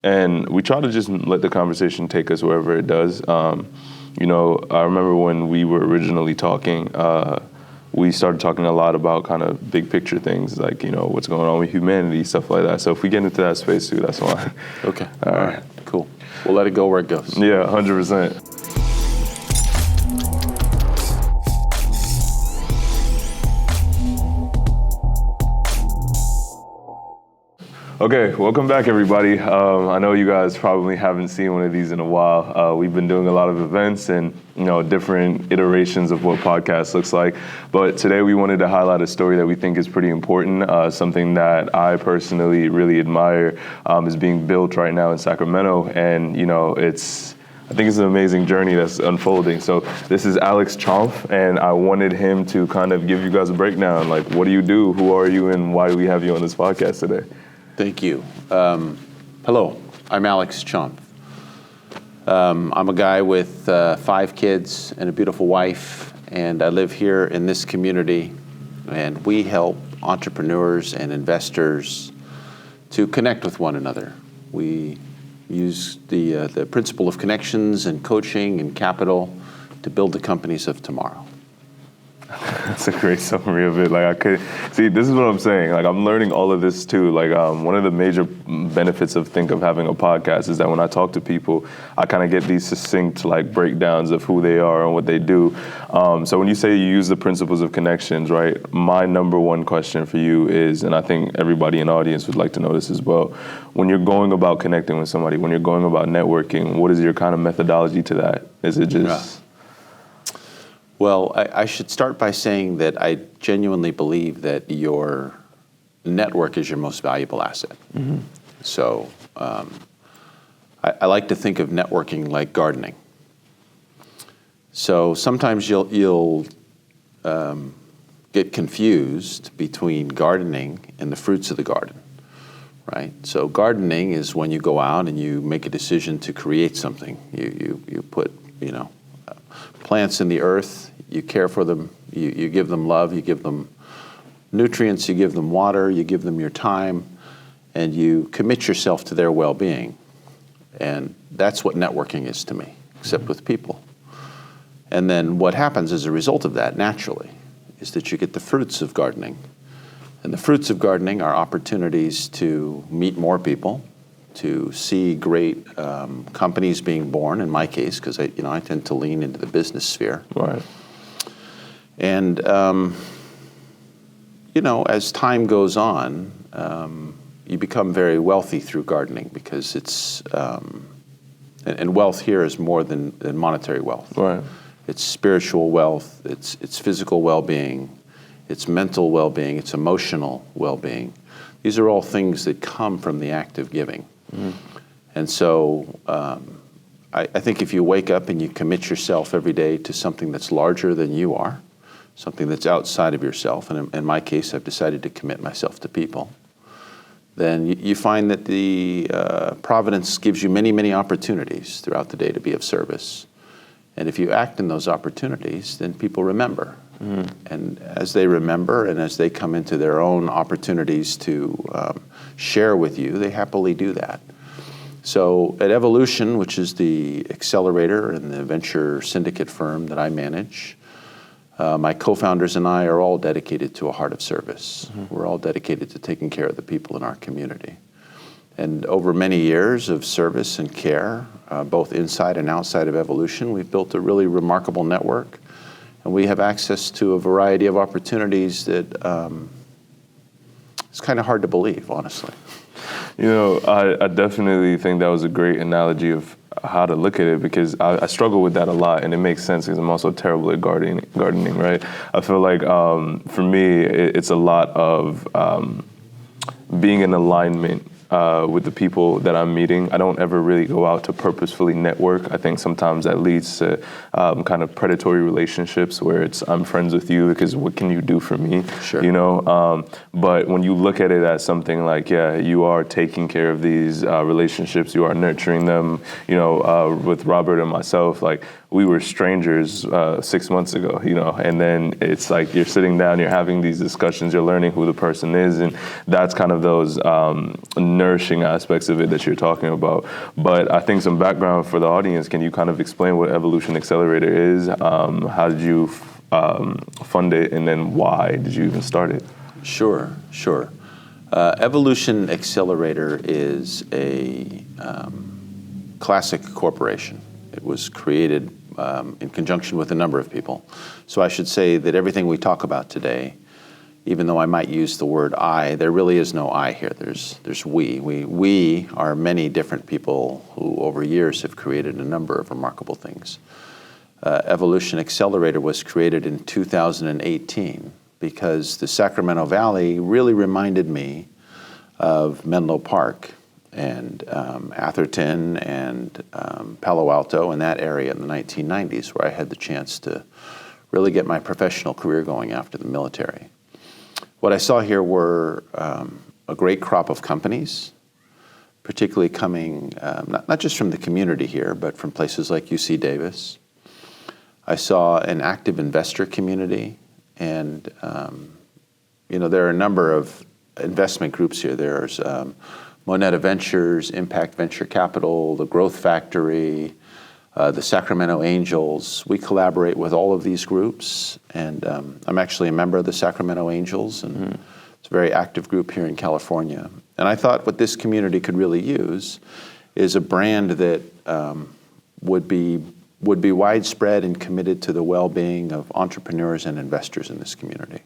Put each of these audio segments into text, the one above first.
And we try to just let the conversation take us wherever it does. You know, I remember when we were originally talking, we started talking a lot about kind of big picture things, like, you know, what's going on with humanity, stuff like that. So if we get into that space too, that's fine. Okay. All right. Cool. We'll let it go where it goes. Yeah, 100%. Okay, welcome back, everybody. I know you guys probably haven't seen one of these in a while. We've been doing a lot of events and, you know, different iterations of what podcast looks like. But today we wanted to highlight a story that we think is pretty important, something that I personally really admire is being built right now in Sacramento. And, you know, I think it's an amazing journey that's unfolding. So this is Alex Chompff, and I wanted him to kind of give you guys a breakdown. Like, what do you do? Who are you? And why do we have you on this podcast today? Thank you. Hello, I'm Alex Chompff. I'm a guy with 5 kids and a beautiful wife, and I live here in this community, and we help entrepreneurs and investors to connect with one another. We use the principle of connections and coaching and capital to build the companies of tomorrow. That's a great summary of it. Like, this is what I'm saying. Like, I'm learning all of this too. Like, one of the major benefits of having a podcast is that when I talk to people, I kind of get these succinct like breakdowns of who they are and what they do. So when you say you use the principles of connections, right? My number one question for you is, and I think everybody in the audience would like to know this as well, when you're going about connecting with somebody, when you're going about networking, what is your kind of methodology to that? Is it just... Yeah. Well, I should start by saying that I genuinely believe that your network is your most valuable asset. Mm-hmm. So I like to think of networking like gardening. So sometimes you'll get confused between gardening and the fruits of the garden, right? So gardening is when you go out and you make a decision to create something. You put, plants in the earth, you care for them, you give them love, you give them nutrients, you give them water, you give them your time, and you commit yourself to their well-being. And that's what networking is to me, except with people. And then what happens as a result of that, naturally, is that you get the fruits of gardening. And the fruits of gardening are opportunities to meet more people, to see great companies being born, in my case, because I tend to lean into the business sphere. Right. And, as time goes on, you become very wealthy through gardening because it's, and wealth here is more than monetary wealth. Right. It's spiritual wealth, it's physical well-being, it's mental well-being, it's emotional well-being. These are all things that come from the act of giving. Mm-hmm. And so I think if you wake up and you commit yourself every day to something that's larger than you are, something that's outside of yourself, and in my case, I've decided to commit myself to people, then you find that the providence gives you many, many opportunities throughout the day to be of service. And if you act in those opportunities, then people remember. Mm-hmm. And as they remember and as they come into their own opportunities to share with you, they happily do that. So at Evolution, which is the accelerator and the venture syndicate firm that I manage, my co-founders and I are all dedicated to a heart of service. Mm-hmm. We're all dedicated to taking care of the people in our community. And over many years of service and care, both inside and outside of Evolution, we've built a really remarkable network. And we have access to a variety of opportunities that it's kind of hard to believe, honestly. I definitely think that was a great analogy of how to look at it, because I struggle with that a lot, and it makes sense because I'm also terrible at gardening, right? I feel like for me, it's a lot of being in alignment with the people that I'm meeting. I don't ever really go out to purposefully network. I think sometimes that leads to kind of predatory relationships where it's I'm friends with you because what can you do for me? Sure. But when you look at it as something like, you are taking care of these relationships, you are nurturing them, with Robert and myself, like we were strangers 6 months ago, and then it's like you're sitting down, you're having these discussions, you're learning who the person is, and that's kind of those nourishing aspects of it that you're talking about. But I think some background for the audience, can you kind of explain what Evolution Accelerator is? How did you fund it, and then why did you even start it? Sure. Evolution Accelerator is a classic corporation. It was created in conjunction with a number of people. So I should say that everything we talk about today, even though I might use the word I, there really is no I here. There's we. We are many different people who over years have created a number of remarkable things. Evolution Accelerator was created in 2018 because the Sacramento Valley really reminded me of Menlo Park and Atherton and Palo Alto and that area in the 1990s, where I had the chance to really get my professional career going after the military. What I saw here were a great crop of companies, particularly coming not just from the community here, but from places like UC Davis. I saw an active investor community, and there are a number of investment groups here. There's Moneta Ventures, Impact Venture Capital, the Growth Factory, the Sacramento Angels. We collaborate with all of these groups, and I'm actually a member of the Sacramento Angels, and it's a very active group here in California. And I thought what this community could really use is a brand that would be widespread and committed to the well-being of entrepreneurs and investors in this community.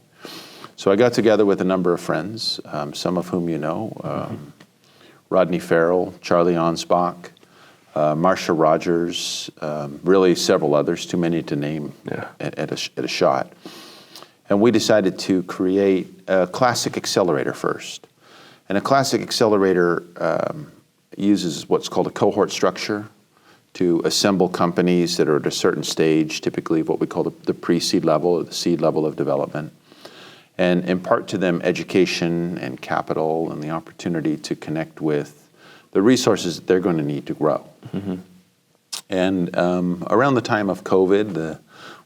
So I got together with a number of friends, some of whom you know, Rodney Farrell, Charlie Ansbach, Marcia Rogers, really several others, too many to name at a shot. And we decided to create a classic accelerator first. And a classic accelerator uses what's called a cohort structure to assemble companies that are at a certain stage, typically what we call the pre-seed level or the seed level of development, and impart to them education and capital and the opportunity to connect with the resources that they're going to need to grow. And around the time of COVID,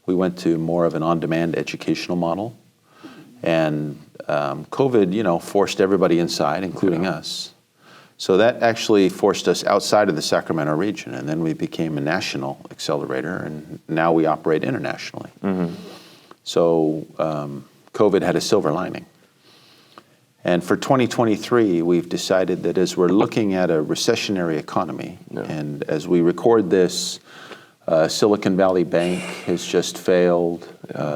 we went to more of an on-demand educational model. And COVID, forced everybody inside, including us. So that actually forced us outside of the Sacramento region, and then we became a national accelerator, and now we operate internationally. So COVID had a silver lining. And for 2023, we've decided that as we're looking at a recessionary economy, and as we record this, Silicon Valley Bank has just failed,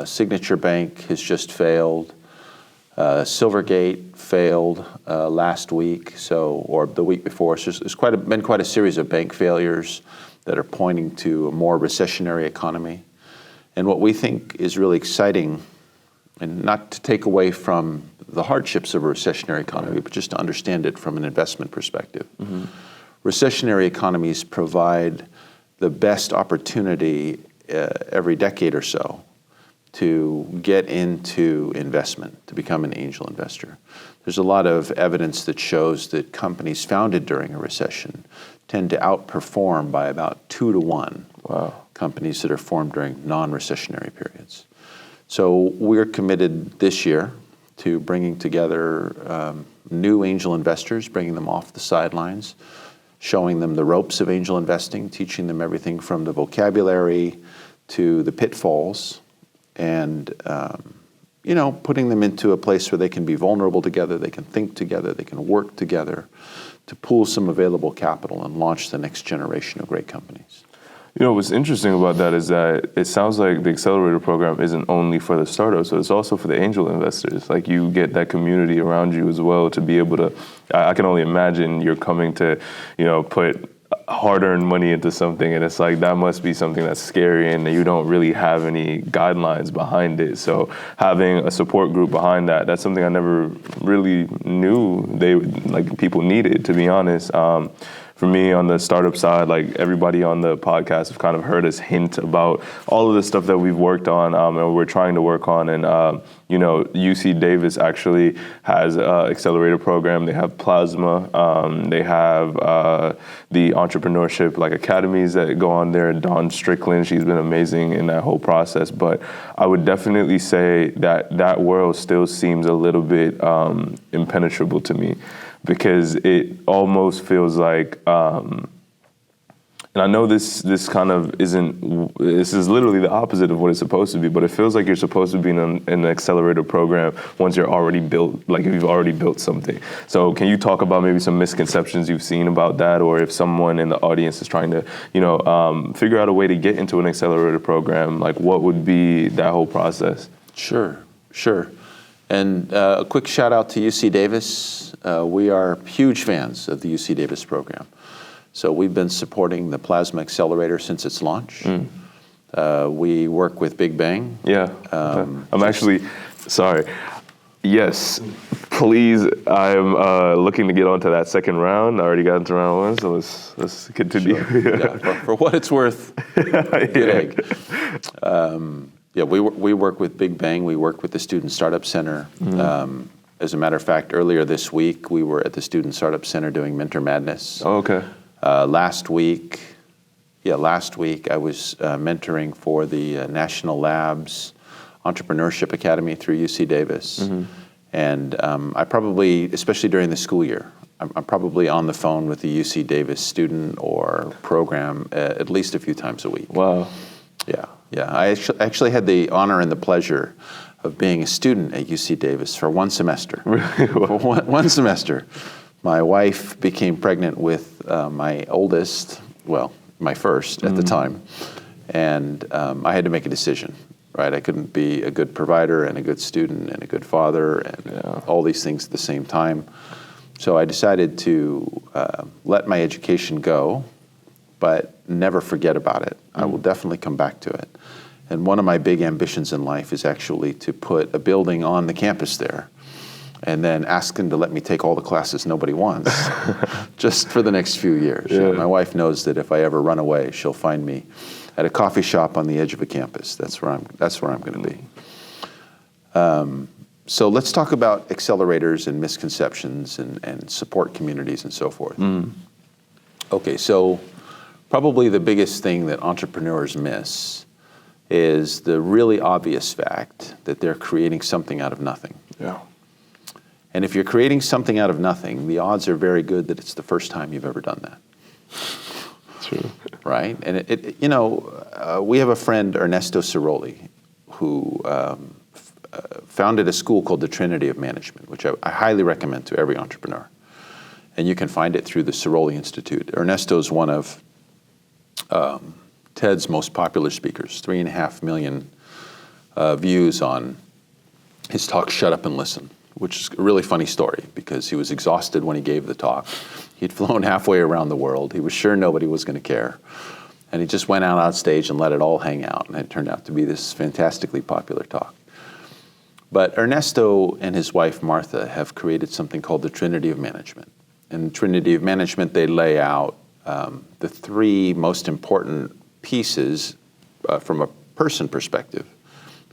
Signature Bank has just failed, Silvergate failed last week, or the week before. So there's been quite a series of bank failures that are pointing to a more recessionary economy. And what we think is really exciting, and not to take away from the hardships of a recessionary economy, but just to understand it from an investment perspective. Recessionary economies provide the best opportunity every decade or so to get into investment, to become an angel investor. There's a lot of evidence that shows that companies founded during a recession tend to outperform by about 2 to 1 companies that are formed during non-recessionary periods. So we're committed this year to bringing together new angel investors, bringing them off the sidelines, showing them the ropes of angel investing, teaching them everything from the vocabulary to the pitfalls, and putting them into a place where they can be vulnerable together, they can think together, they can work together to pool some available capital and launch the next generation of great companies. What's interesting about that is that it sounds like the accelerator program isn't only for the startups, so it's also for the angel investors. Like, you get that community around you as well to be able to, I can only imagine you're coming to, put hard-earned money into something, and it's like that must be something that's scary, and you don't really have any guidelines behind it. So having a support group behind that's something I never really knew people needed, to be honest. For me, on the startup side, like everybody on the podcast have kind of heard us hint about all of the stuff that we've worked on and we're trying to work on. And, UC Davis actually has an accelerator program. They have Plasma. They have the entrepreneurship academies that go on there. Dawn Strickland, she's been amazing in that whole process. But I would definitely say that world still seems a little bit impenetrable to me. because it almost feels like, and I know this kind of isn't, this is literally the opposite of what it's supposed to be, but it feels like you're supposed to be in an accelerator program once you're already built, like if you've already built something. So can you talk about maybe some misconceptions you've seen about that, or if someone in the audience is trying to, figure out a way to get into an accelerator program, like what would be that whole process? Sure. And a quick shout out to UC Davis. We are huge fans of the UC Davis program. So we've been supporting the Plasma Accelerator since its launch. We work with Big Bang. Yeah, I'm actually, sorry. Yes, please, I'm looking to get onto that second round. I already got into round one, so let's continue. Sure. Yeah, for what it's worth, good egg. We work with Big Bang. We work with the Student Startup Center. As a matter of fact, earlier this week, we were at the Student Startup Center doing Mentor Madness. Oh, okay. Last week I was mentoring for the National Labs Entrepreneurship Academy through UC Davis. And I probably, especially during the school year, I'm probably on the phone with the UC Davis student or program at least a few times a week. Wow. Yeah. I actually had the honor and the pleasure of being a student at UC Davis for one semester. Really? For one semester. My wife became pregnant with my oldest, my first at the time, and I had to make a decision, right? I couldn't be a good provider and a good student and a good father and all these things at the same time. So I decided to let my education go, but never forget about it. I will definitely come back to it. And one of my big ambitions in life is actually to put a building on the campus there and then ask them to let me take all the classes nobody wants just for the next few years. Yeah. My wife knows that if I ever run away, she'll find me at a coffee shop on the edge of a campus. That's where I'm going to be. So let's talk about accelerators and misconceptions and support communities and so forth. Okay, so probably the biggest thing that entrepreneurs miss is the really obvious fact that they're creating something out of nothing. Yeah. And if you're creating something out of nothing, the odds are very good that it's the first time you've ever done that. True. Right? And we have a friend, Ernesto Ciroli, who founded a school called the Trinity of Management, which I highly recommend to every entrepreneur. And you can find it through the Ciroli Institute. Ernesto is one of TED's most popular speakers, 3.5 million views on his talk, Shut Up and Listen, which is a really funny story because he was exhausted when he gave the talk. He'd flown halfway around the world. He was sure nobody was going to care. And he just went out on stage and let it all hang out. And it turned out to be this fantastically popular talk. But Ernesto and his wife, Martha, have created something called the Trinity of Management. In the Trinity of Management, they lay out the three most important pieces from a person perspective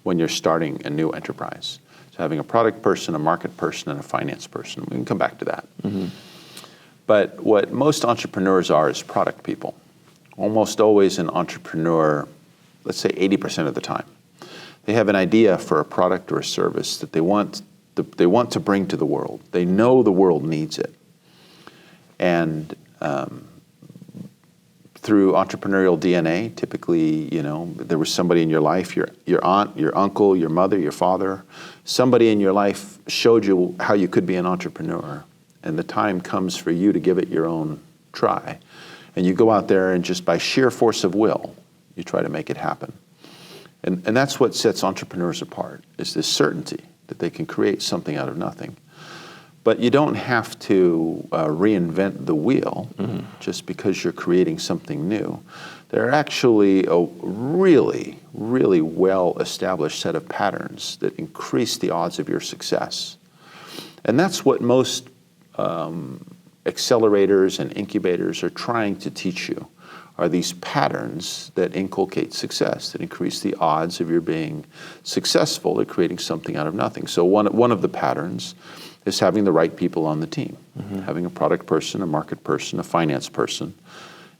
when you're starting a new enterprise. Having a product person, a market person, and a finance person. We can come back to that. But what most entrepreneurs are is product people. Almost always an entrepreneur, let's say 80% of the time, they have an idea for a product or a service that they want to bring to the world. They know the world needs it. And through entrepreneurial DNA, typically, there was somebody in your life, your aunt, your uncle, your mother, your father, somebody in your life showed you how you could be an entrepreneur. And the time comes for you to give it your own try. And you go out there and just by sheer force of will, you try to make it happen. And that's what sets entrepreneurs apart, is this certainty that they can create something out of nothing. But you don't have to reinvent the wheel just because you're creating something new. There are actually a really, really well-established set of patterns that increase the odds of your success. And that's what most accelerators and incubators are trying to teach you, are these patterns that inculcate success, that increase the odds of your being successful at creating something out of nothing. So one of the patterns is having the right people on the team, having a product person, a market person, a finance person,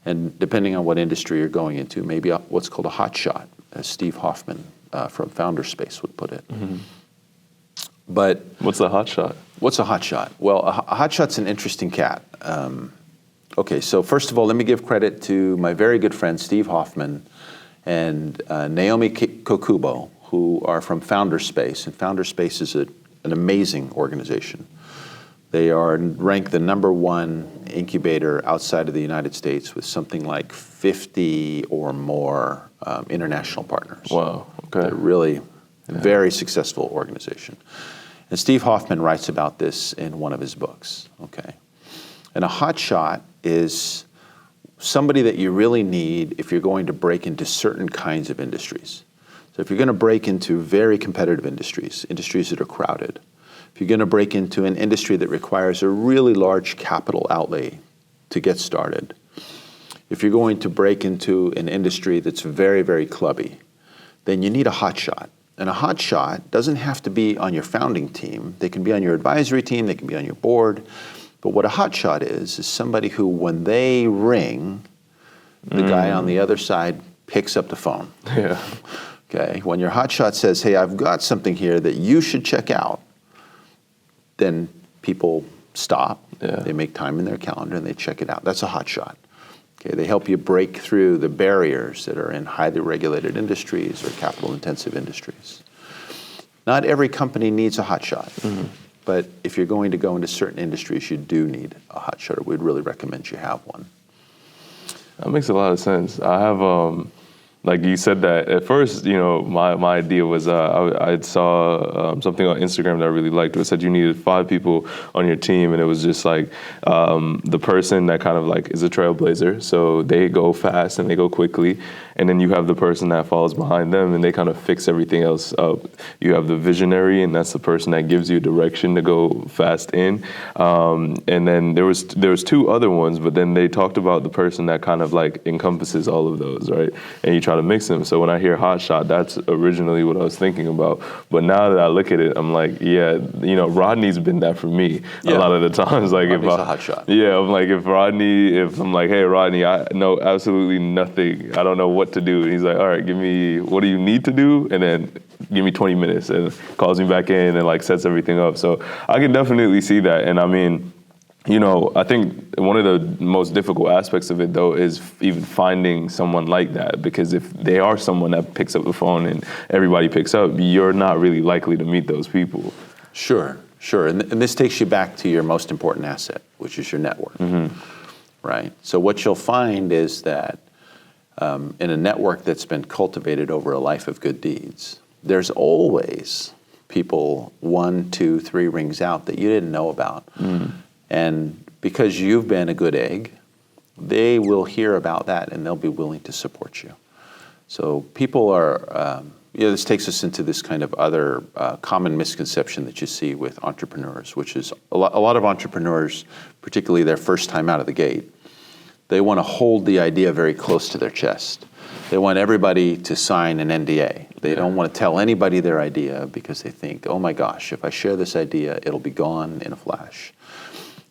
and depending on what industry you're going into, maybe what's called a hot shot, as Steve Hoffman from Founderspace would put it. But what's a hot shot? What's a hot shot? Well, a hot shot's an interesting cat. Okay, so first of all, let me give credit to my very good friend Steve Hoffman and Naomi Kokubo, who are from Founderspace. And Founderspace is an amazing organization. They are ranked the #1 incubator outside of the United States with something like 50 or more international partners. Wow, okay. They're really a very successful organization. And Steve Hoffman writes about this in one of his books, okay? And a hot shot is somebody that you really need if you're going to break into certain kinds of industries. So if you're going to break into very competitive industries, industries that are crowded, if you're going to break into an industry that requires a really large capital outlay to get started, if you're going to break into an industry that's very, very clubby, then you need a hot shot. And a hot shot doesn't have to be on your founding team. They can be on your advisory team, they can be on your board. But what a hot shot is somebody who, when they ring, the guy on the other side picks up the phone. Yeah. Okay. When your hot shot says, hey, I've got something here that you should check out, then people stop. Yeah. They make time in their calendar and they check it out. That's a hot shot. Okay, they help you break through the barriers that are in highly regulated industries or capital-intensive industries. Not every company needs a hot shot, but if you're going to go into certain industries, you do need a hot shot. We'd really recommend you have one. That makes a lot of sense. I have, like you said that at first, my idea was I saw something on Instagram that I really liked. It said you needed 5 people on your team, and it was just like the person that kind of like is a trailblazer. So they go fast and they go quickly, and then you have the person that follows behind them, and they kind of fix everything else up. You have the visionary, and that's the person that gives you direction to go fast in. And then there was 2 other ones, but then they talked about the person that kind of like encompasses all of those, right? And you try to mix them. So when I hear hot shot, that's originally what I was thinking about. But now that I look at it, I'm like, yeah, Rodney's been that for me a lot of the times. Like Rodney's a hot shot. Yeah, I'm like, if I'm like, hey, Rodney, I know absolutely nothing. I don't know what to do. And he's like, all right, what do you need to do? And then give me 20 minutes and calls me back in and like sets everything up. So I can definitely see that. And I mean, I think one of the most difficult aspects of it, though, is even finding someone like that. Because if they are someone that picks up the phone and everybody picks up, you're not really likely to meet those people. Sure. And this takes you back to your most important asset, which is your network, right? So what you'll find is that in a network that's been cultivated over a life of good deeds, there's always people 1, 2, 3 rings out that you didn't know about. And because you've been a good egg, they will hear about that and they'll be willing to support you. So people are, this takes us into this kind of other common misconception that you see with entrepreneurs, which is a lot of entrepreneurs, particularly their first time out of the gate, they want to hold the idea very close to their chest. They want everybody to sign an NDA. They don't want to tell anybody their idea because they think, oh my gosh, if I share this idea, it'll be gone in a flash.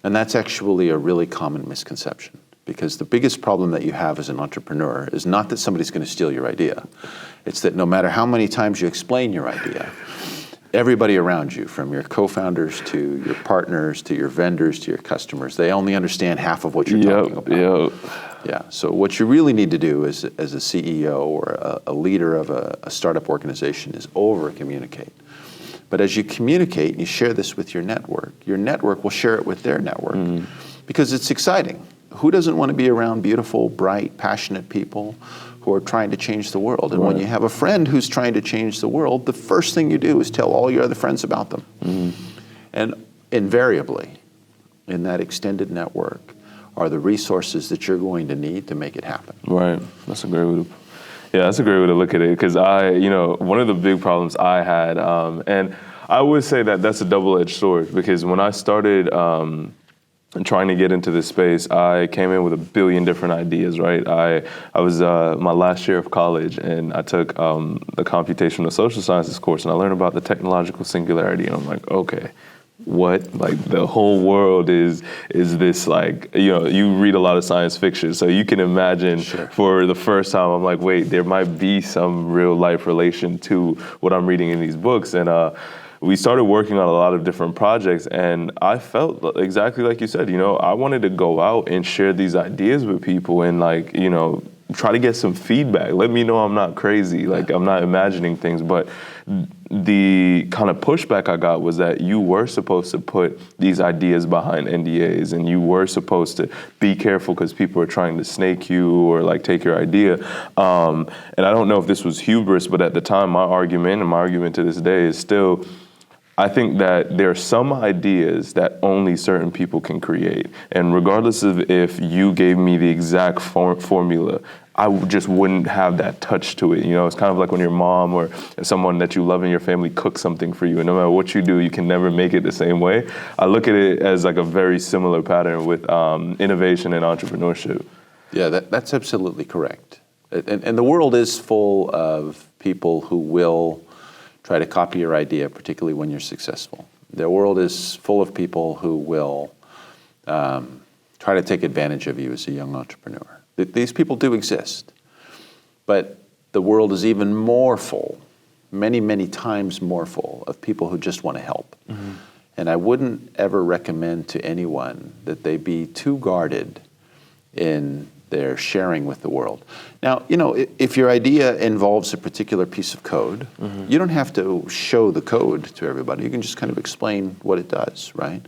And that's actually a really common misconception, because the biggest problem that you have as an entrepreneur is not that somebody's going to steal your idea. It's that no matter how many times you explain your idea, everybody around you, from your co-founders to your partners to your vendors to your customers, they only understand half of what you're talking about. Yeah. So what you really need to do as a CEO or a leader of a startup organization is over-communicate. But as you communicate and you share this with your network will share it with their network because it's exciting. Who doesn't want to be around beautiful, bright, passionate people who are trying to change the world? And when you have a friend who's trying to change the world, the first thing you do is tell all your other friends about them. And invariably, in that extended network, are the resources that you're going to need to make it happen. Right. That's a great way to that's a great way to look at it, because one of the big problems I had, and I would say that that's a double-edged sword, because when I started trying to get into this space, I came in with a billion different ideas, right? I was my last year of college, and I took the computational social sciences course, and I learned about the technological singularity, and I'm like, okay, what? Like, the whole world is this, like, you read a lot of science fiction, so you can imagine for the first time, I'm like, wait, there might be some real life relation to what I'm reading in these books. And we started working on a lot of different projects, and I felt exactly like you said, I wanted to go out and share these ideas with people and try to get some feedback. Let me know I'm not crazy, like I'm not imagining things. But the kind of pushback I got was that you were supposed to put these ideas behind NDAs, and you were supposed to be careful because people are trying to snake you or like take your idea. And I don't know if this was hubris, but at the time, my argument to this day is still, I think that there are some ideas that only certain people can create. And regardless of if you gave me the exact formula, I just wouldn't have that touch to it. It's kind of like when your mom or someone that you love in your family cooks something for you, and no matter what you do, you can never make it the same way. I look at it as like a very similar pattern with innovation and entrepreneurship. Yeah, that's absolutely correct. And the world is full of people who will try to copy your idea, particularly when you're successful. The world is full of people who will try to take advantage of you as a young entrepreneur. These people do exist, but the world is even more full, many, many times more full of people who just want to help. Mm-hmm. And I wouldn't ever recommend to anyone that they be too guarded in their sharing with the world. Now, if your idea involves a particular piece of code, mm-hmm. you don't have to show the code to everybody. You can just kind of explain what it does, right?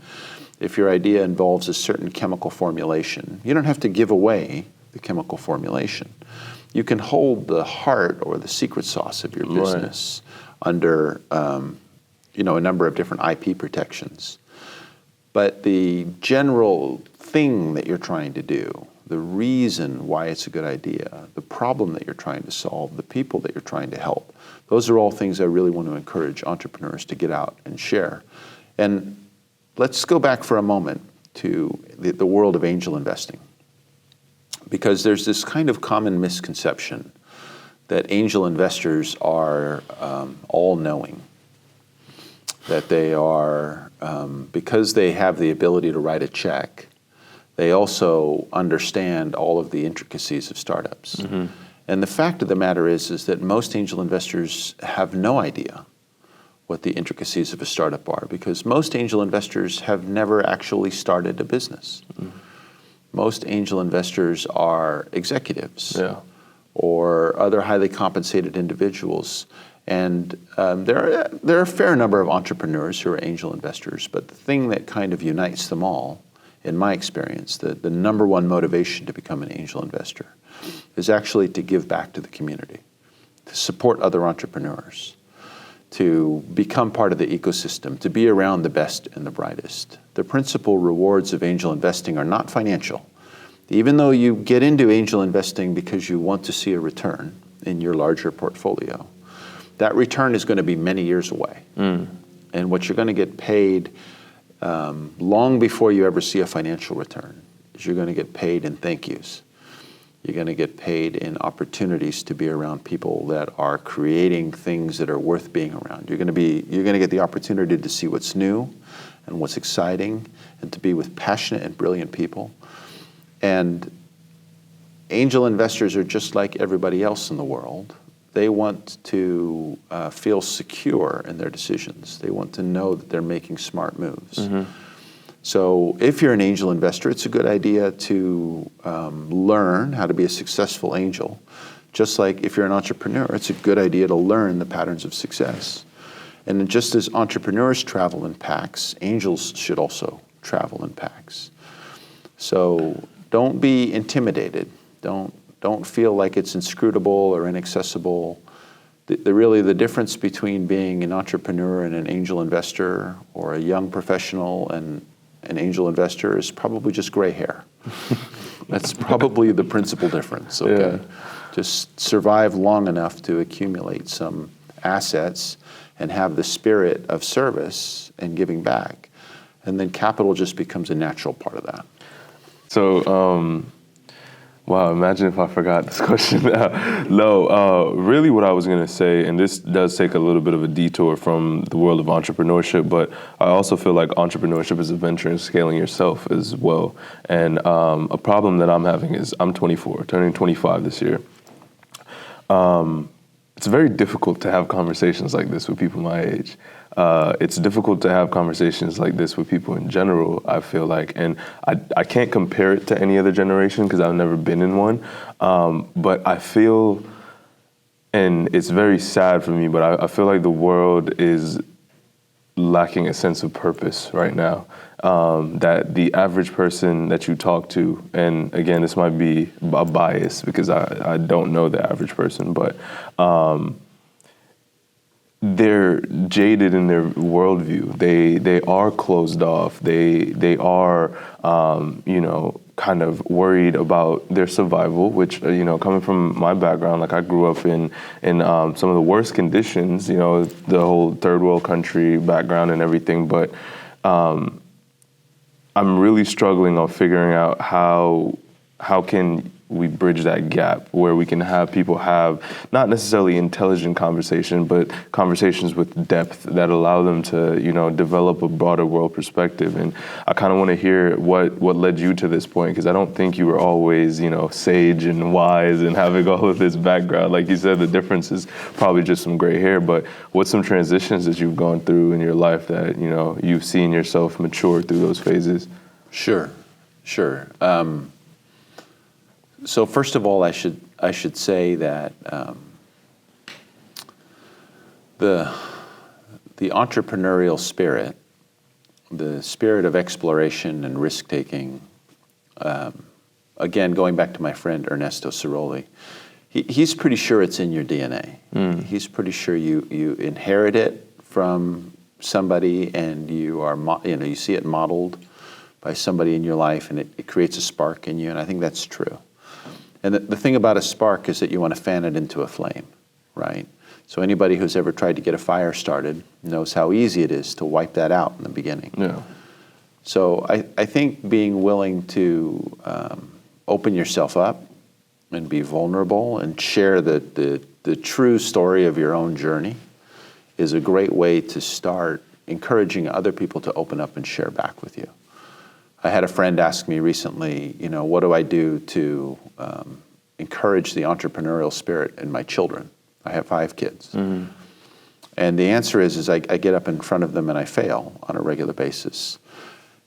If your idea involves a certain chemical formulation, you don't have to give away the chemical formulation. You can hold the heart or the secret sauce of your business under, a number of different IP protections. But the general thing that you're trying to do, the reason why it's a good idea, the problem that you're trying to solve, the people that you're trying to help, those are all things I really want to encourage entrepreneurs to get out and share. And let's go back for a moment to the world of angel investing, because there's this kind of common misconception that angel investors are all-knowing, that they are, because they have the ability to write a check, they also understand all of the intricacies of startups. Mm-hmm. And the fact of the matter is that most angel investors have no idea what the intricacies of a startup are, because most angel investors have never actually started a business. Mm-hmm. Most angel investors are executives or other highly compensated individuals. And there are a fair number of entrepreneurs who are angel investors, but the thing that kind of unites them all, in my experience, the number one motivation to become an angel investor is actually to give back to the community, to support other entrepreneurs, to become part of the ecosystem, to be around the best and the brightest. The principal rewards of angel investing are not financial. Even though you get into angel investing because you want to see a return in your larger portfolio, that return is going to be many years away. Mm. And what you're going to get paid long before you ever see a financial return is you're going to get paid in thank yous. You're going to get paid in opportunities to be around people that are creating things that are worth being around. You're going to get the opportunity to see what's new and what's exciting, and to be with passionate and brilliant people. And angel investors are just like everybody else in the world. They want to feel secure in their decisions. They want to know that they're making smart moves. Mm-hmm. So if you're an angel investor, it's a good idea to learn how to be a successful angel. Just like if you're an entrepreneur, it's a good idea to learn the patterns of success. And just as entrepreneurs travel in packs, angels should also travel in packs. So don't be intimidated. Don't feel like it's inscrutable or inaccessible. The difference between being an entrepreneur and an angel investor, or a young professional and an angel investor, is probably just gray hair. That's probably the principal difference, okay? Yeah. Just survive long enough to accumulate some assets and have the spirit of service and giving back. And then capital just becomes a natural part of that. So, wow, imagine if I forgot this question. No, really what I was going to say, and this does take a little bit of a detour from the world of entrepreneurship, but I also feel like entrepreneurship is a venture in scaling yourself as well. And a problem that I'm having is I'm 24, turning 25 this year. it's very difficult to have conversations like this with people my age. It's difficult to have conversations like this with people in general, I feel like. And I can't compare it to any other generation because I've never been in one. But I feel, and it's very sad for me, but I feel like the world is lacking a sense of purpose right now. That the average person that you talk to, and again, this might be a bias because I don't know the average person, but they're jaded in their worldview. They are closed off. They are kind of worried about their survival. Which coming from my background, like I grew up in some of the worst conditions. The whole third world country background and everything. But I'm really struggling on figuring out how can we bridge that gap where we can have people have not necessarily intelligent conversation, but conversations with depth that allow them to, develop a broader world perspective. And I kind of want to hear what led you to this point, because I don't think you were always, sage and wise and having all of this background. Like you said, the difference is probably just some gray hair, but what's some transitions that you've gone through in your life that, you've seen yourself mature through those phases? Sure. So first of all, I should say that the entrepreneurial spirit, the spirit of exploration and risk taking, again going back to my friend Ernesto Ciroli, he's pretty sure it's in your DNA. He's pretty sure you inherit it from somebody, and you see it modeled by somebody in your life, and it creates a spark in you, and I think that's true. And the thing about a spark is that you want to fan it into a flame, right? So anybody who's ever tried to get a fire started knows how easy it is to wipe that out in the beginning. Yeah. So I think being willing to open yourself up and be vulnerable and share the true story of your own journey is a great way to start encouraging other people to open up and share back with you. I had a friend ask me recently, what do I do to encourage the entrepreneurial spirit in my children? I have 5 kids. Mm-hmm. And the answer is I get up in front of them and I fail on a regular basis.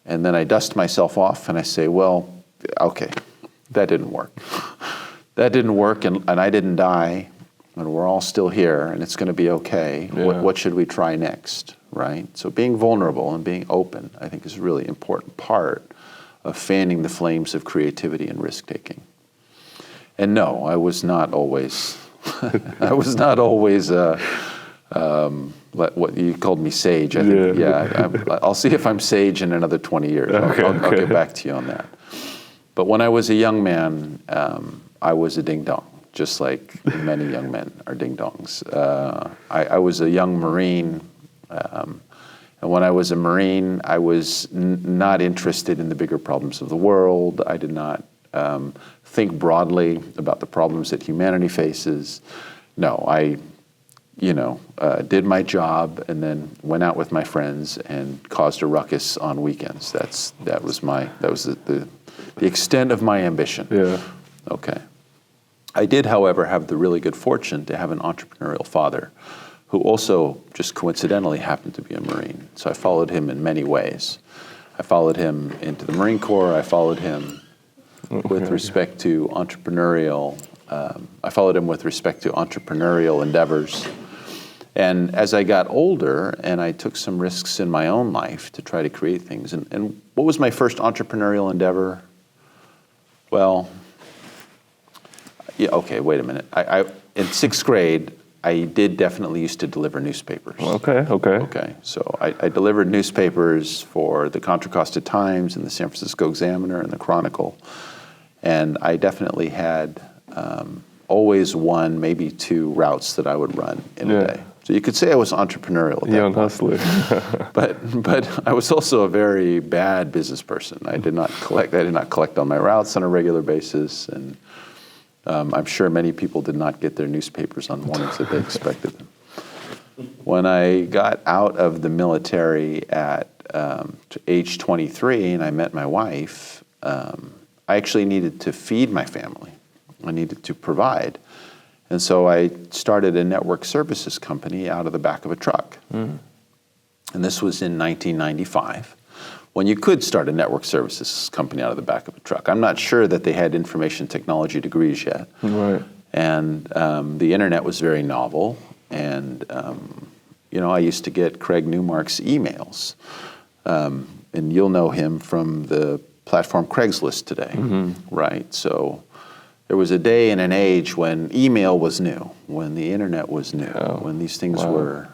And then I dust myself off and I say, well, okay, that didn't work. That didn't work, and I didn't die, and we're all still here, and it's going to be okay. Yeah. What should we try next, right? So being vulnerable and being open, I think, is a really important part of fanning the flames of creativity and risk-taking. And no, I was not always, what you called me sage, I think. Yeah, I'll see if I'm sage in another 20 years. I'll get back to you on that. But when I was a young man, I was a ding-dong, just like many young men are ding-dongs. I was a young Marine, and when I was a Marine, I was not interested in the bigger problems of the world. I did not think broadly about the problems that humanity faces. No, I did my job and then went out with my friends and caused a ruckus on weekends. That was the extent of my ambition. Yeah. Okay. I did, however, have the really good fortune to have an entrepreneurial father who also just coincidentally happened to be a Marine. So I followed him in many ways. I followed him into the Marine Corps. I followed him with respect to entrepreneurial. I followed him with respect to entrepreneurial endeavors. And as I got older and I took some risks in my own life to try to create things, and what was my first entrepreneurial endeavor? Well, yeah, okay, wait a minute. I in 6th grade, I did definitely used to deliver newspapers. Okay. So I delivered newspapers for the Contra Costa Times and the San Francisco Examiner and the Chronicle. And I definitely had always 1, maybe 2 routes that I would run in a day. So you could say I was entrepreneurial at that young point. hustler. but I was also a very bad business person. I did not collect on my routes on a regular basis, and I'm sure many people did not get their newspapers on mornings that they expected them. When I got out of the military at age 23 and I met my wife, I actually needed to feed my family. I needed to provide. And so I started a network services company out of the back of a truck. And this was in 1995, when you could start a network services company out of the back of a truck. I'm not sure that they had information technology degrees yet. Right. And the internet was very novel. And, I used to get Craig Newmark's emails. And you'll know him from the platform Craigslist today, right? So there was a day and an age when email was new, when the internet was new, when these things were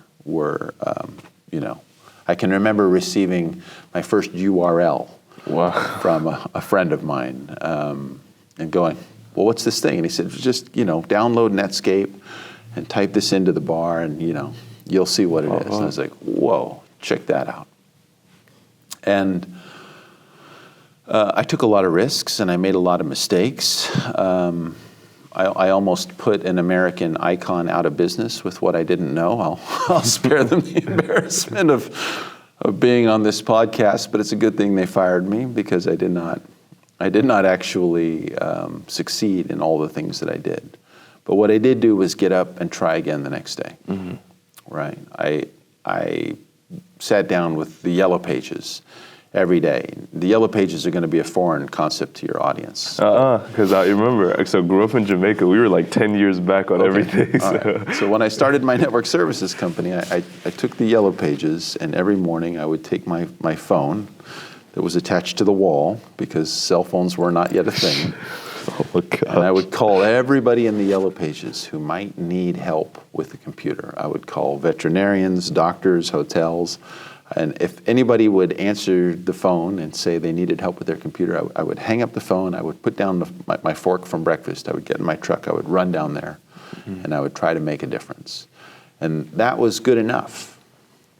I can remember receiving my first URL from a friend of mine and going, well, what's this thing? And he said, just, download Netscape and type this into the bar and, you'll see what it is. And I was like, whoa, check that out. And I took a lot of risks and I made a lot of mistakes. I almost put an American icon out of business with what I didn't know. I'll spare them the embarrassment of being on this podcast, but it's a good thing they fired me because I did not actually succeed in all the things that I did. But what I did do was get up and try again the next day. Right? I sat down with the Yellow Pages every day. The Yellow Pages are going to be a foreign concept to your audience. Because I remember, so I grew up in Jamaica. We were like 10 years back on everything. So. Right. So when I started my network services company, I took the Yellow Pages, and every morning I would take my phone that was attached to the wall, because cell phones were not yet a thing. Oh my God. And I would call everybody in the Yellow Pages who might need help with the computer. I would call veterinarians, doctors, hotels. And if anybody would answer the phone and say they needed help with their computer, I would hang up the phone, I would put down my fork from breakfast, I would get in my truck, I would run down there, and I would try to make a difference. And that was good enough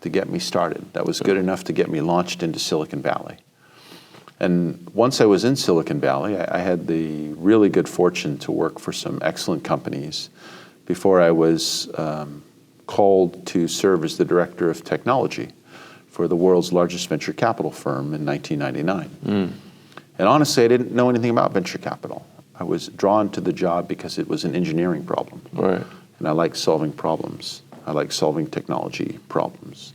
to get me started. That was good enough to get me launched into Silicon Valley. And once I was in Silicon Valley, I had the really good fortune to work for some excellent companies before I was called to serve as the director of technology for the world's largest venture capital firm in 1999. And honestly, I didn't know anything about venture capital. I was drawn to the job because it was an engineering problem. Right. And I like solving problems. I like solving technology problems.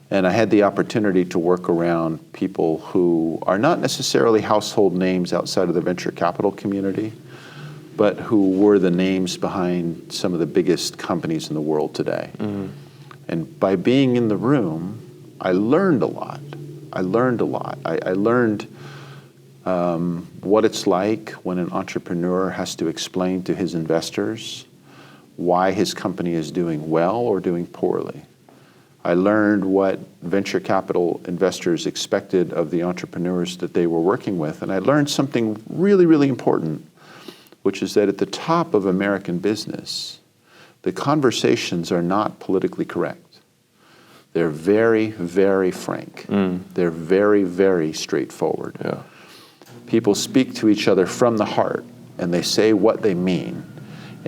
And I had the opportunity to work around people who are not necessarily household names outside of the venture capital community, but who were the names behind some of the biggest companies in the world today. And by being in the room, I learned a lot. I learned what it's like when an entrepreneur has to explain to his investors why his company is doing well or doing poorly. I learned what venture capital investors expected of the entrepreneurs that they were working with. And I learned something really, really important, which is that at the top of American business, the conversations are not politically correct. They're very, very frank. They're very, very straightforward. Yeah. People speak to each other from the heart, and they say what they mean.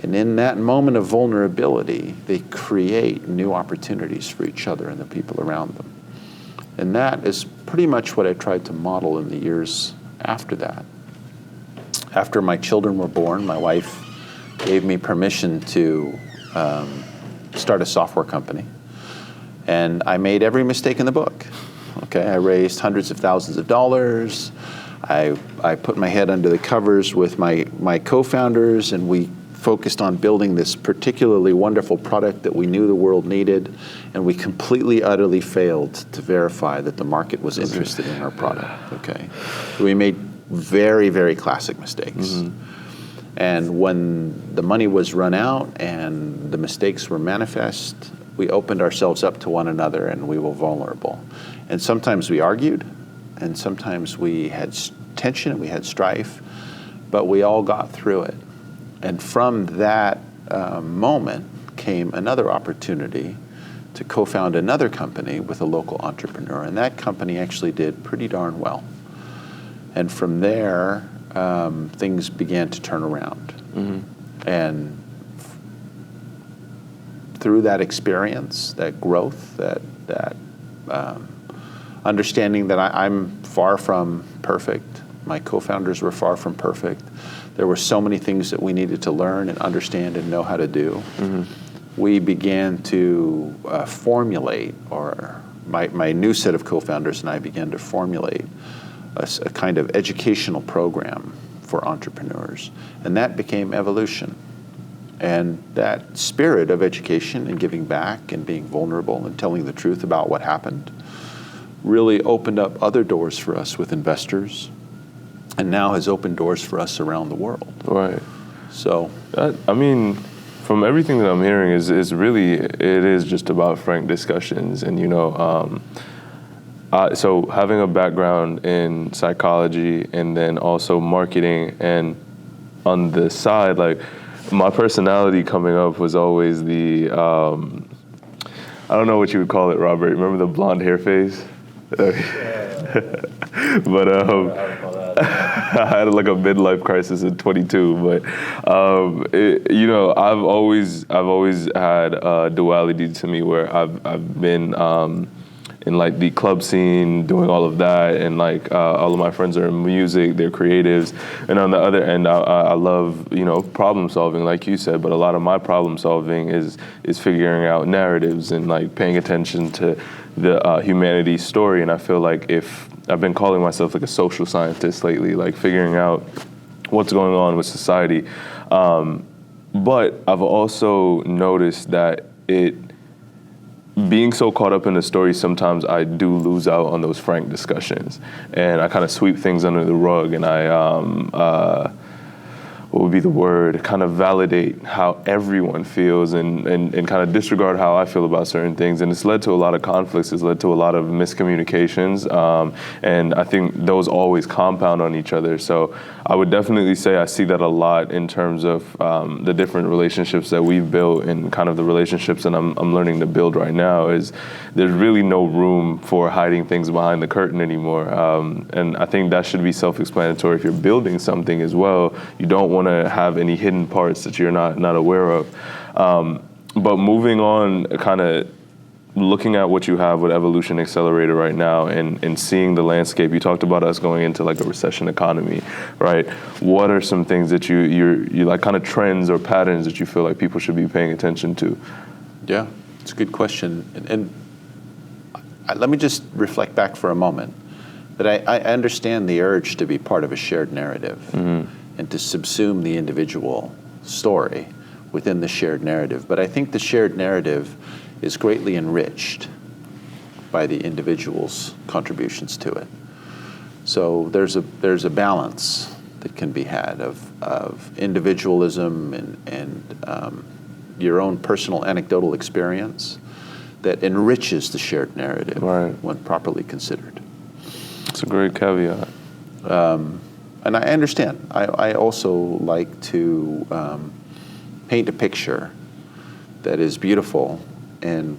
And in that moment of vulnerability, they create new opportunities for each other and the people around them. And that is pretty much what I tried to model in the years after that. After my children were born, my wife gave me permission to start a software company. And I made every mistake in the book. Okay, I raised hundreds of thousands of dollars. I put my head under the covers with my co-founders, and we focused on building this particularly wonderful product that we knew the world needed, and we completely, utterly failed to verify that the market was interested in our product. Okay, we made very, very classic mistakes. And when the money was run out and the mistakes were manifest, we opened ourselves up to one another and we were vulnerable. And sometimes we argued, and sometimes we had tension and we had strife, but we all got through it. And from that moment came another opportunity to co-found another company with a local entrepreneur, and that company actually did pretty darn well. And from there, things began to turn around. And through that experience, that growth, that understanding that I'm far from perfect, my co-founders were far from perfect, There were so many things that we needed to learn and understand and know how to do. We began to formulate, or my new set of co-founders and I began to formulate a kind of educational program for entrepreneurs. And that became Evolution. And that spirit of education and giving back and being vulnerable and telling the truth about what happened really opened up other doors for us with investors, and now has opened doors for us around the world. Right. So, I mean, from everything that I'm hearing, is really, it is just about frank discussions. And, so having a background in psychology and then also marketing, and on the side, like, my personality coming up was always the, I don't know what you would call it, Robert. Remember the blonde hair phase? But I had like a midlife crisis at 22. But I've always had a duality to me where I've been in like the club scene, doing all of that, and like all of my friends are in music, they're creatives, and on the other end, I love problem solving, like you said. But a lot of my problem solving is figuring out narratives and like paying attention to the humanity story. And I feel like if I've been calling myself like a social scientist lately, like figuring out what's going on with society. But I've also noticed that being so caught up in the story, sometimes I do lose out on those frank discussions, and I kind of sweep things under the rug, and I what would be the word? Kind of validate how everyone feels, and kind of disregard how I feel about certain things. And it's led to a lot of conflicts. It's led to a lot of miscommunications. And I think those always compound on each other. So I would definitely say I see that a lot in terms of the different relationships that we've built, and kind of the relationships that I'm learning to build right now. Is there's really no room for hiding things behind the curtain anymore. And I think that should be self-explanatory. If you're building something as well, you don't want to have any hidden parts that you're not aware of. But moving on, kind of looking at what you have with Evolution Accelerator right now, and seeing the landscape. You talked about us going into like a recession economy, right? What are some things that you like, kind of trends or patterns that you feel like people should be paying attention to? Yeah, it's a good question. And let me just reflect back for a moment that I understand the urge to be part of a shared narrative. And to subsume the individual story within the shared narrative. But I think the shared narrative is greatly enriched by the individual's contributions to it. So there's a balance that can be had of individualism and your own personal anecdotal experience that enriches the shared narrative, right, when properly considered. It's a great caveat. And I understand. I also like to paint a picture that is beautiful and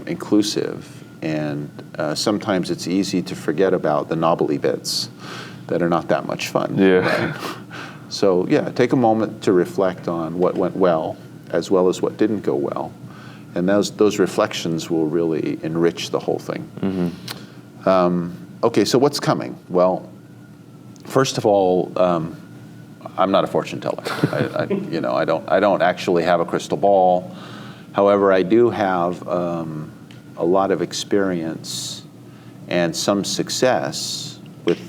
inclusive. And sometimes it's easy to forget about the knobbly bits that are not that much fun. Yeah. Right? So yeah, take a moment to reflect on what went well as what didn't go well. And those reflections will really enrich the whole thing. Okay, so what's coming? Well, first of all, I'm not a fortune teller. I don't actually have a crystal ball. However, I do have a lot of experience and some success with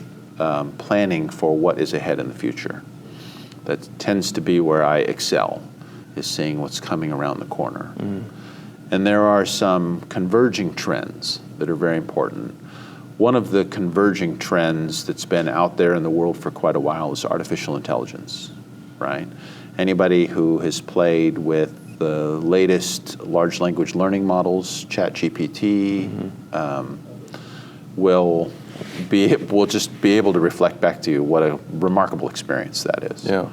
planning for what is ahead in the future. That tends to be where I excel, is seeing what's coming around the corner. And there are some converging trends that are very important. One of the converging trends that's been out there in the world for quite a while is artificial intelligence, right? Anybody who has played with the latest large language learning models, ChatGPT, will just be able to reflect back to you what a remarkable experience that is. Yeah.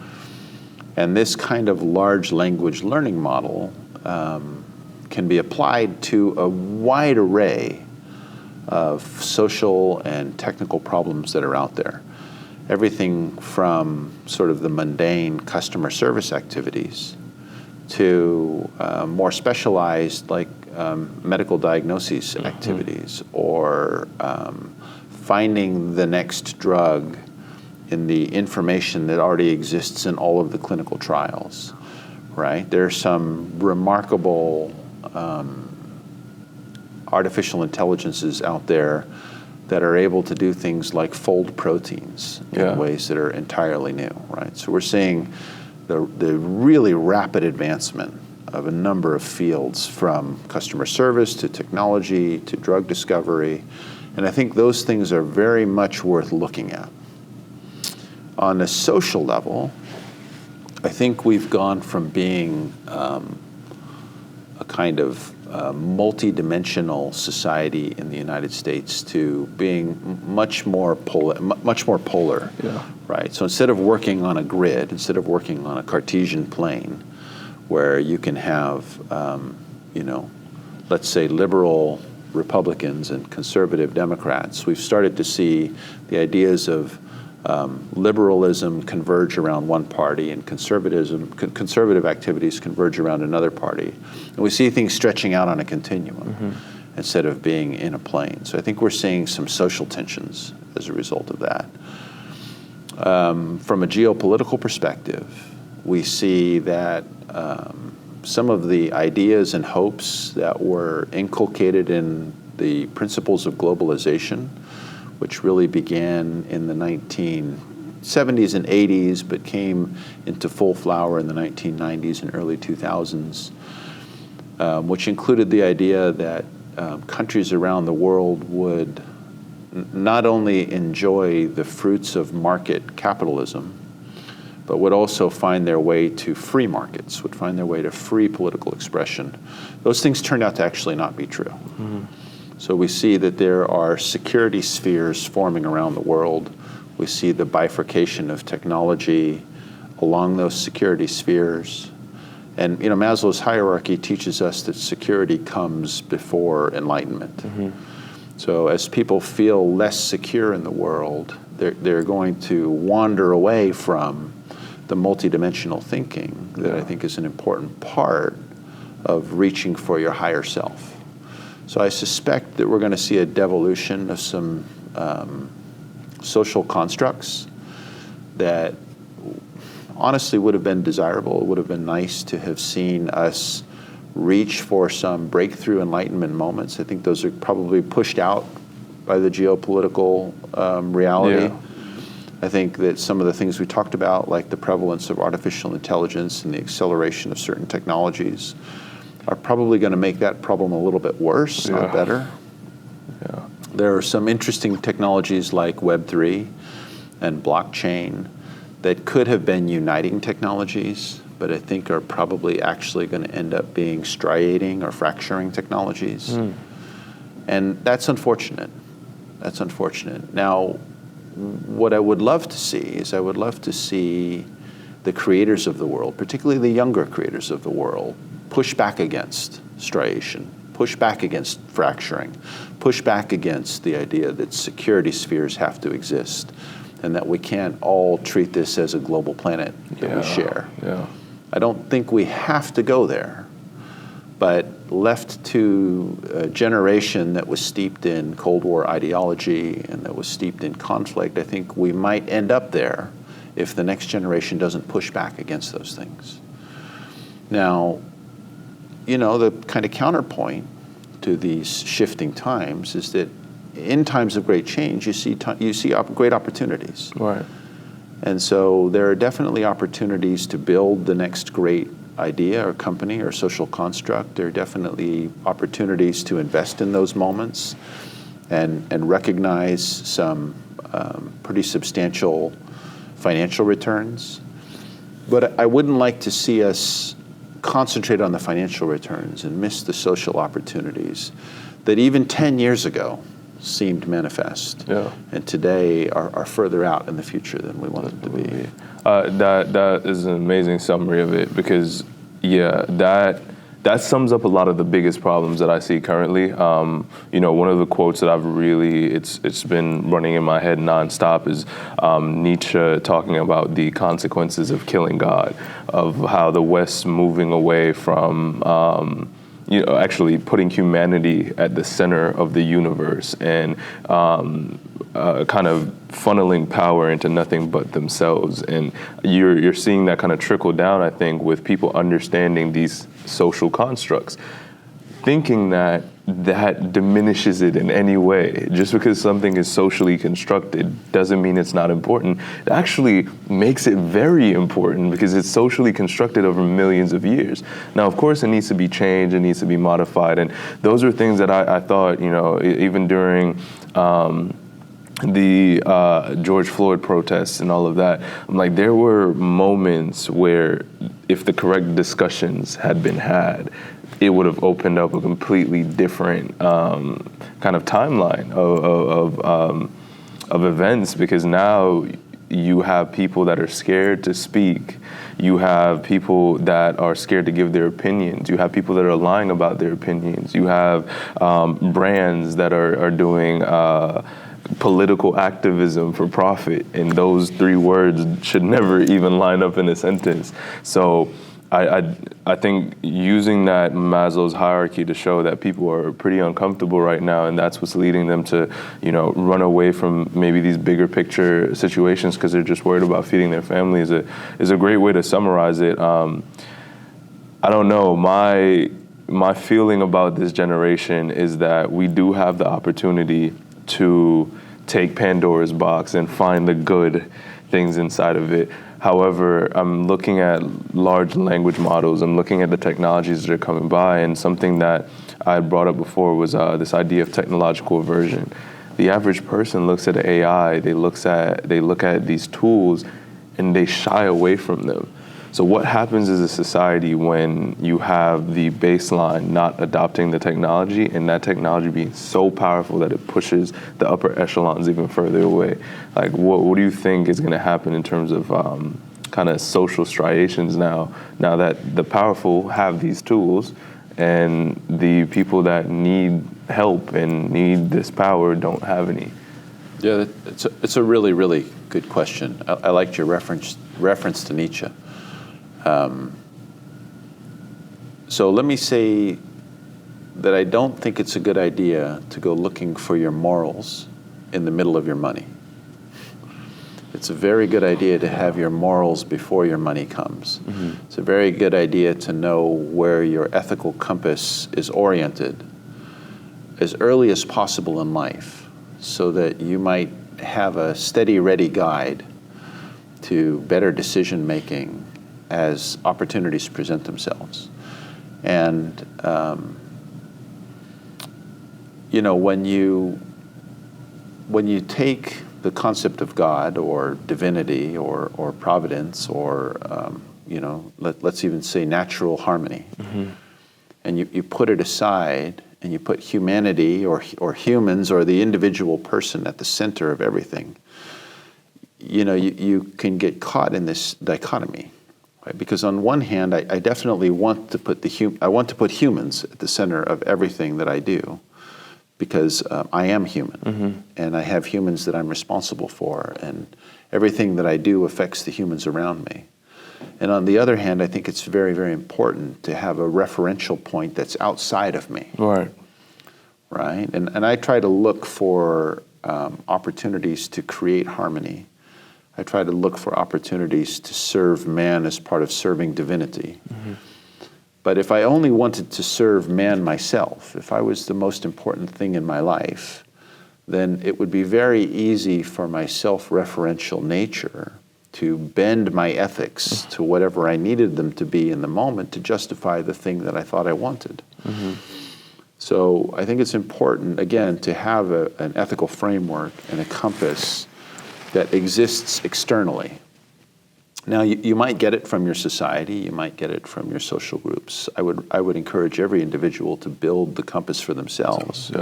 And this kind of large language learning model can be applied to a wide array of social and technical problems that are out there. Everything from sort of the mundane customer service activities to more specialized, like medical diagnosis activities, or finding the next drug in the information that already exists in all of the clinical trials, right? There's some remarkable artificial intelligences out there that are able to do things like fold proteins in ways that are entirely new, right? So we're seeing the really rapid advancement of a number of fields, from customer service to technology to drug discovery, and I think those things are very much worth looking at. On a social level, I think we've gone from being a kind of multi-dimensional society in the United States to being much more polar, right? So instead of working on a grid, instead of working on a Cartesian plane, where you can have, let's say liberal Republicans and conservative Democrats, we've started to see the ideas of liberalism converge around one party and conservative activities converge around another party. And we see things stretching out on a continuum instead of being in a plane. So I think we're seeing some social tensions as a result of that. From a geopolitical perspective, we see that some of the ideas and hopes that were inculcated in the principles of globalization, which really began in the 1970s and 80s, but came into full flower in the 1990s and early 2000s, which included the idea that countries around the world would not only enjoy the fruits of market capitalism, but would also find their way to free markets, would find their way to free political expression. Those things turned out to actually not be true. So we see that there are security spheres forming around the world. We see the bifurcation of technology along those security spheres. And Maslow's hierarchy teaches us that security comes before enlightenment. So as people feel less secure in the world, they're going to wander away from the multidimensional thinking that I think is an important part of reaching for your higher self. So I suspect that we're going to see a devolution of some social constructs that honestly would have been desirable. It would have been nice to have seen us reach for some breakthrough enlightenment moments. I think those are probably pushed out by the geopolitical reality. I think that some of the things we talked about, like the prevalence of artificial intelligence and the acceleration of certain technologies, are probably going to make that problem a little bit worse, not better. There are some interesting technologies like Web3 and blockchain that could have been uniting technologies, but I think are probably actually going to end up being striating or fracturing technologies. And that's unfortunate. That's unfortunate. Now, what I would love to see is I would love to see the creators of the world, particularly the younger creators of the world, push back against striation, push back against fracturing, push back against the idea that security spheres have to exist and that we can't all treat this as a global planet that we share. I don't think we have to go there, but left to a generation that was steeped in Cold War ideology and that was steeped in conflict, I think we might end up there if the next generation doesn't push back against those things. Now, the kind of counterpoint to these shifting times is that in times of great change, you see great opportunities. Right. And so there are definitely opportunities to build the next great idea or company or social construct. There are definitely opportunities to invest in those moments and recognize some pretty substantial financial returns. But I wouldn't like to see us concentrate on the financial returns and miss the social opportunities that even 10 years ago seemed manifest, and today are further out in the future than we want them to be. That is an amazing summary of it, because that sums up a lot of the biggest problems that I see currently. One of the quotes that I've really, it's been running in my head nonstop is Nietzsche talking about the consequences of killing God, of how the West's moving away from actually putting humanity at the center of the universe, and kind of funneling power into nothing but themselves. And you're seeing that kind of trickle down, I think, with people understanding these social constructs, thinking that diminishes it in any way. Just because something is socially constructed doesn't mean it's not important. It actually makes it very important because it's socially constructed over millions of years. Now, of course, it needs to be changed, it needs to be modified, and those are things that I thought, even during the George Floyd protests and all of that, I'm like, there were moments where if the correct discussions had been had, it would have opened up a completely different kind of timeline of events, because now you have people that are scared to speak. You have people that are scared to give their opinions. You have people that are lying about their opinions. You have brands that are doing political activism for profit, and those three words should never even line up in a sentence. So I think using that Maslow's hierarchy to show that people are pretty uncomfortable right now, and that's what's leading them to, run away from maybe these bigger picture situations because they're just worried about feeding their family is a great way to summarize it. I don't know. My feeling about this generation is that we do have the opportunity to take Pandora's box and find the good things inside of it. However, I'm looking at large language models, I'm looking at the technologies that are coming by, and something that I had brought up before was this idea of technological aversion. The average person looks at AI, they look at these tools, and they shy away from them. So what happens as a society when you have the baseline not adopting the technology, and that technology being so powerful that it pushes the upper echelons even further away? Like, what do you think is going to happen in terms of kind of social striations now that the powerful have these tools and the people that need help and need this power don't have any? Yeah, it's a really, really good question. I liked your reference to Nietzsche. So let me say that I don't think it's a good idea to go looking for your morals in the middle of your money. It's a very good idea to have your morals before your money comes. Mm-hmm. It's a very good idea to know where your ethical compass is oriented as early as possible in life, so that you might have a steady, ready guide to better decision making as opportunities present themselves. And when you take the concept of God or divinity or providence or let's even say natural harmony, mm-hmm. and you put it aside and you put humanity or humans or the individual person at the center of everything, you can get caught in this dichotomy. Right? Because on one hand, I definitely want to put humans at the center of everything that I do, because I am human, mm-hmm. and I have humans that I'm responsible for, and everything that I do affects the humans around me. And on the other hand, I think it's very, very important to have a referential point that's outside of me. Right. Right? And I try to look for opportunities to create harmony. I try to look for opportunities to serve man as part of serving divinity. Mm-hmm. But if I only wanted to serve man myself, if I was the most important thing in my life, then it would be very easy for my self-referential nature to bend my ethics to whatever I needed them to be in the moment to justify the thing that I thought I wanted. Mm-hmm. So I think it's important, again, to have an ethical framework and a compass that exists externally. Now, you might get it from your society, you might get it from your social groups. I would encourage every individual to build the compass for themselves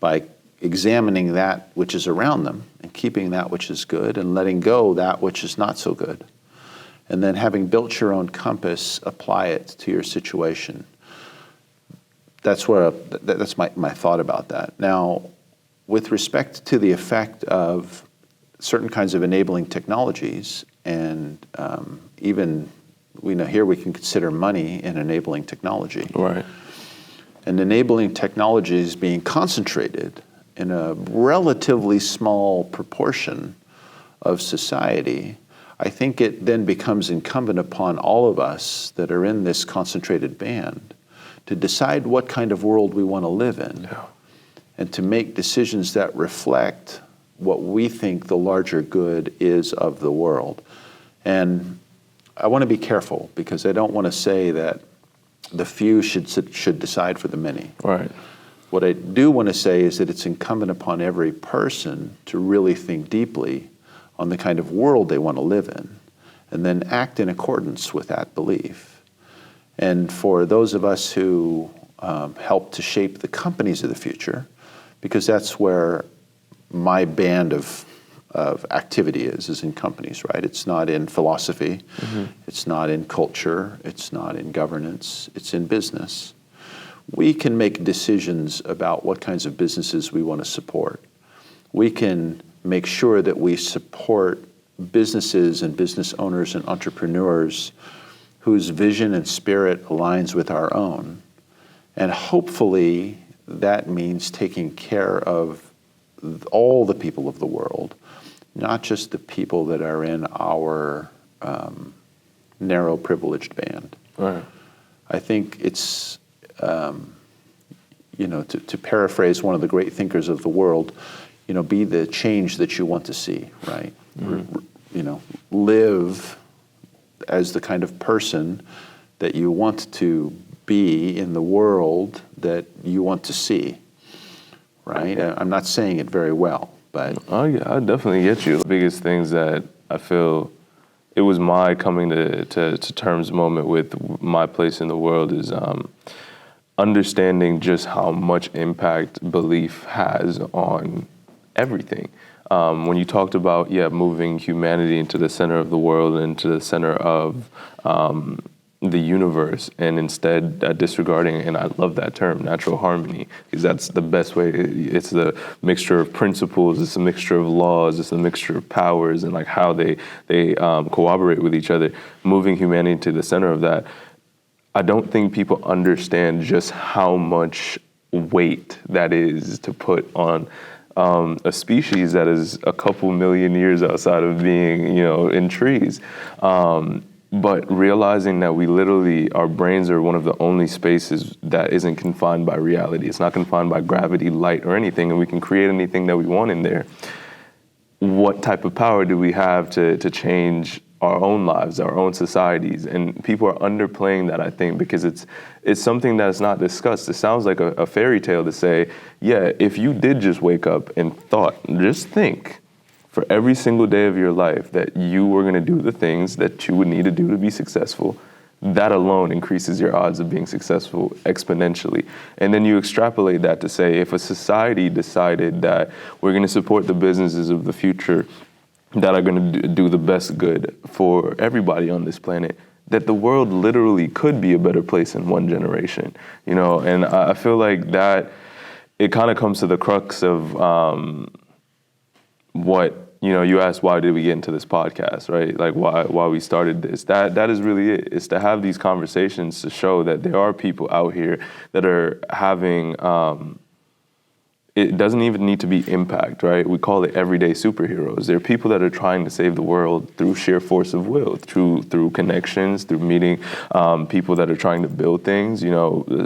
by examining that which is around them and keeping that which is good and letting go that which is not so good. And then having built your own compass, apply it to your situation. That's my thought about that. Now, with respect to the effect of certain kinds of enabling technologies, and even we know here we can consider money an enabling technology. Right. And enabling technologies being concentrated in a relatively small proportion of society, I think it then becomes incumbent upon all of us that are in this concentrated band to decide what kind of world we want to live in, and to make decisions that reflect what we think the larger good is of the world. And I want to be careful, because I don't want to say that the few should decide for the many. Right. What I do want to say is that it's incumbent upon every person to really think deeply on the kind of world they want to live in, and then act in accordance with that belief. And for those of us who help to shape the companies of the future, because that's where my band of activity is in companies, right? It's not in philosophy, it's not in culture, it's not in governance, it's in business. We can make decisions about what kinds of businesses we want to support. We can make sure that we support businesses and business owners and entrepreneurs whose vision and spirit aligns with our own. And hopefully that means taking care of all the people of the world, not just the people that are in our narrow privileged band. Right. I think it's, to paraphrase one of the great thinkers of the world, be the change that you want to see, right? Live as the kind of person that you want to be in the world that you want to see, right? I'm not saying it very well, but... Oh yeah, I definitely get you. The biggest things that I feel, it was my coming to terms moment with my place in the world is understanding just how much impact belief has on everything. When you talked about, moving humanity into the center of the world and into the center of the universe, and instead disregarding, and I love that term, natural harmony, because that's the best way. It's the mixture of principles, it's a mixture of laws, it's a mixture of powers, and like how they cooperate with each other. Moving humanity to the center of that, I don't think people understand just how much weight that is to put on a species that is a couple million years outside of being, in trees. But realizing that we literally, our brains are one of the only spaces that isn't confined by reality. It's not confined by gravity, light, or anything, and we can create anything that we want in there. What type of power do we have to change our own lives, our own societies? And people are underplaying that, I think, because it's something that's not discussed. It sounds like a fairy tale to say, if you did just wake up and just think for every single day of your life that you were going to do the things that you would need to do to be successful, that alone increases your odds of being successful exponentially. And then you extrapolate that to say, if a society decided that we're going to support the businesses of the future that are going to do the best good for everybody on this planet, that the world literally could be a better place in one generation, and I feel like that it kind of comes to the crux of what, you asked, why did we get into this podcast, right? Like why we started this. That is really it. It's to have these conversations to show that there are people out here that are having, it doesn't even need to be impact, right? We call it everyday superheroes. There are people that are trying to save the world through sheer force of will, through connections, through meeting people that are trying to build things.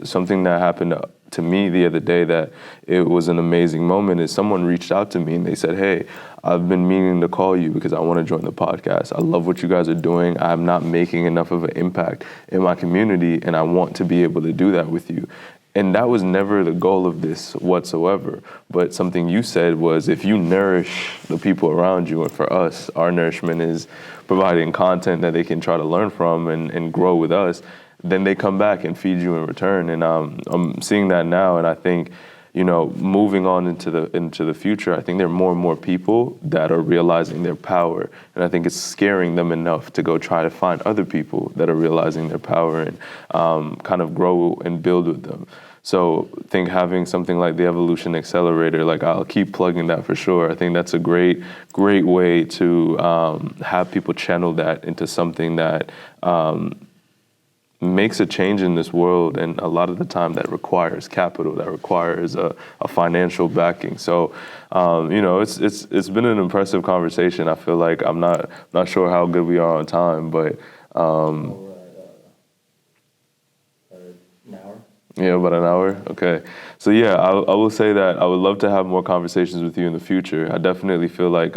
Something that happened to me the other day that it was an amazing moment is someone reached out to me and they said, hey, I've been meaning to call you because I want to join the podcast. I love what you guys are doing. I'm not making enough of an impact in my community, and I want to be able to do that with you. And that was never the goal of this whatsoever. But something you said was, if you nourish the people around you, and for us, our nourishment is providing content that they can try to learn from and grow with us, then they come back and feed you in return. And I'm seeing that now, and I think, moving on into the future, I think there are more and more people that are realizing their power, and I think it's scaring them enough to go try to find other people that are realizing their power and kind of grow and build with them. So I think having something like the Evolution Accelerator, like I'll keep plugging that for sure. I think that's a great way to have people channel that into something that makes a change in this world, and a lot of the time that requires capital, that requires a financial backing. So, it's been an impressive conversation. I feel like I'm not sure how good we are on time, but We're at an hour. yeah, about an hour. Okay. So yeah, I will say that I would love to have more conversations with you in the future. I definitely feel like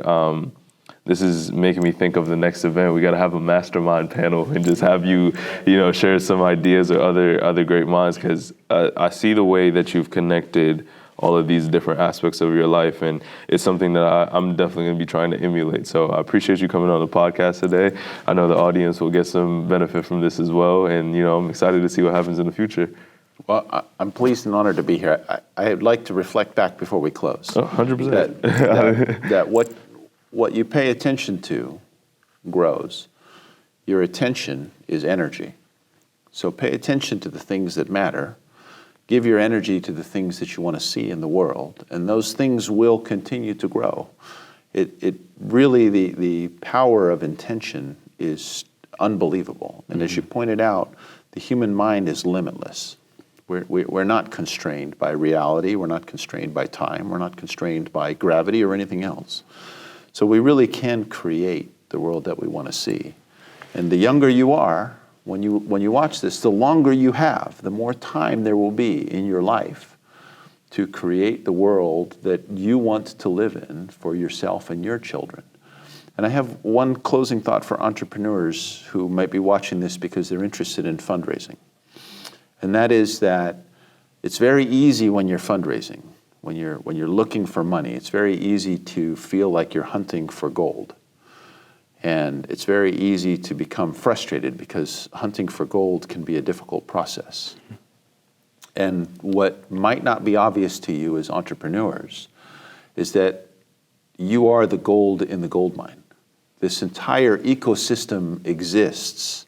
this is making me think of the next event. We got to have a mastermind panel and just have you, share some ideas or other great minds, because I see the way that you've connected all of these different aspects of your life, and it's something that I'm definitely going to be trying to emulate. So I appreciate you coming on the podcast today. I know the audience will get some benefit from this as well, and I'm excited to see what happens in the future. Well, I'm pleased and honored to be here. I'd like to reflect back before we close. Oh, 100%. That what you pay attention to grows. Your attention is energy. So pay attention to the things that matter. Give your energy to the things that you want to see in the world, and those things will continue to grow. It really, the power of intention is unbelievable. And as you pointed out, the human mind is limitless. We're not constrained by reality. We're not constrained by time. We're not constrained by gravity or anything else. So we really can create the world that we want to see. And the younger you are, when you watch this, the longer you have, the more time there will be in your life to create the world that you want to live in for yourself and your children. And I have one closing thought for entrepreneurs who might be watching this because they're interested in fundraising. And that is that it's very easy when you're fundraising, when you're looking for money, it's very easy to feel like you're hunting for gold. And it's very easy to become frustrated because hunting for gold can be a difficult process. And what might not be obvious to you as entrepreneurs is that you are the gold in the gold mine. This entire ecosystem exists.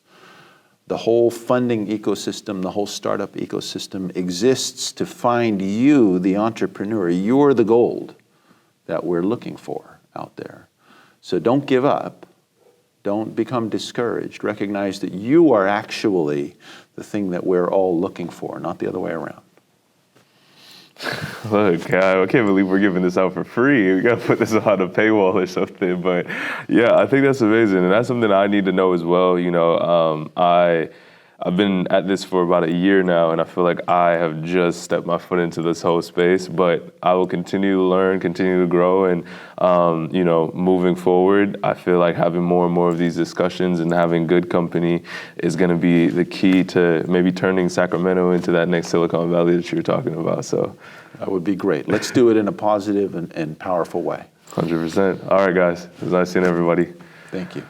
The whole funding ecosystem, the whole startup ecosystem exists to find you, the entrepreneur. You're the gold that we're looking for out there. So don't give up. Don't become discouraged. Recognize that you are actually the thing that we're all looking for, not the other way around. Look, I can't believe we're giving this out for free. We got to put this on a paywall or something. But yeah, I think that's amazing. And that's something I need to know as well. I've been at this for about a year now, and I feel like I have just stepped my foot into this whole space, but I will continue to learn, continue to grow, and, moving forward, I feel like having more and more of these discussions and having good company is going to be the key to maybe turning Sacramento into that next Silicon Valley that you were talking about. So that would be great. Let's do it in a positive and powerful way. 100%. All right, guys. It was nice seeing everybody. Thank you.